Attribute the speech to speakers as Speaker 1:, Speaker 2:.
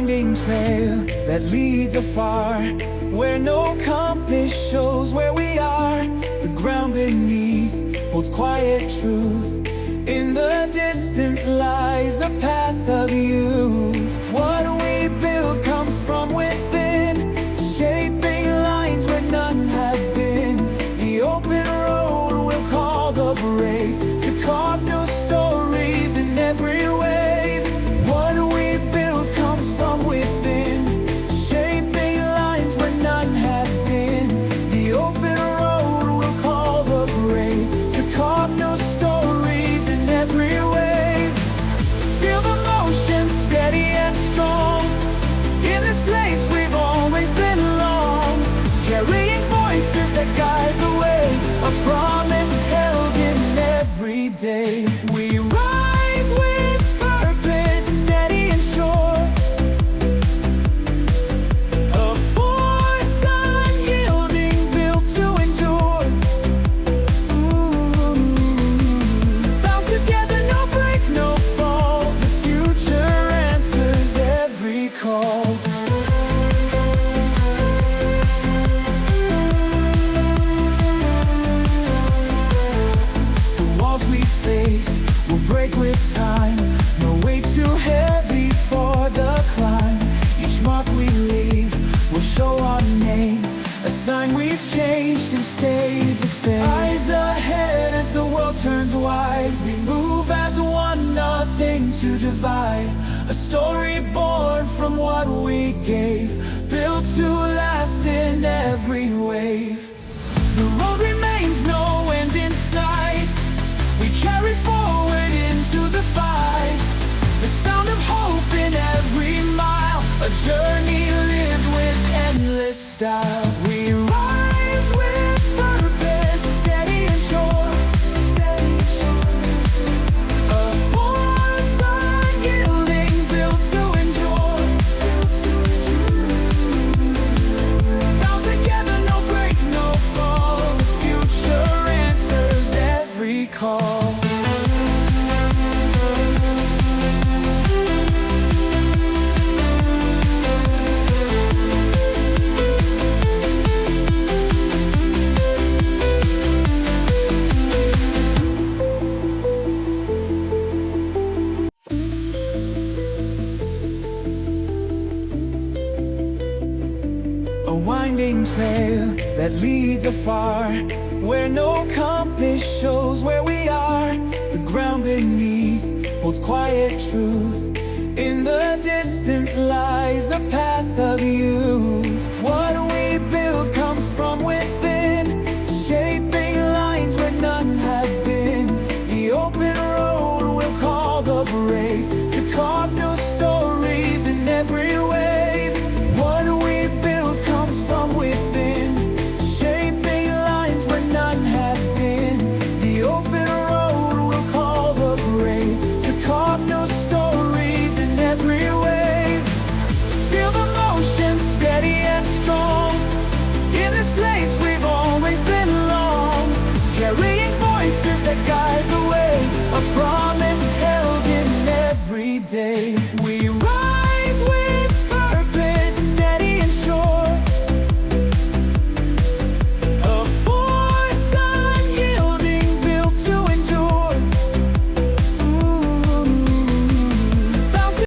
Speaker 1: winding trail that leads afar, where no compass shows where we are. The ground beneath holds quiet truth. In the distance lies a path of youth. What we build comes from within, shaping lines where none have been. The open road will call the brave to carve new stories in every wave. What we build comes from within, shaping lines where none have been. The open road will call the brave to carve new stories in every wave. Feel the motion steady and strong. In this place we've always belong, carrying voices that guide the way, a promise held in every day. We rise with purpose, steady and sure, a force unyielding, built to endure. Bound together, no break, no fall. The future answers every call. We face will break with time, no weight too heavy for the climb. Each mark we leave will show our name, a sign we've changed and stayed the same. Eyes ahead as the world turns wide, we move as one, nothing to divide. A story born from what we gave, built to last in every wave. The road remains, no end in sight. We carry forward into the fight, the sound of hope in every mile, a journey lived with endless style. We rise with purpose, steady and sure, a force unyielding, built to endure. Bound together, no break, no fall. The future answers every call. A winding trail that leads afar, where no compass shows where we are. The ground beneath holds quiet truth. In the distance lies a path of youth. What we build comes from within, shaping lines where none have been. The open road will call the brave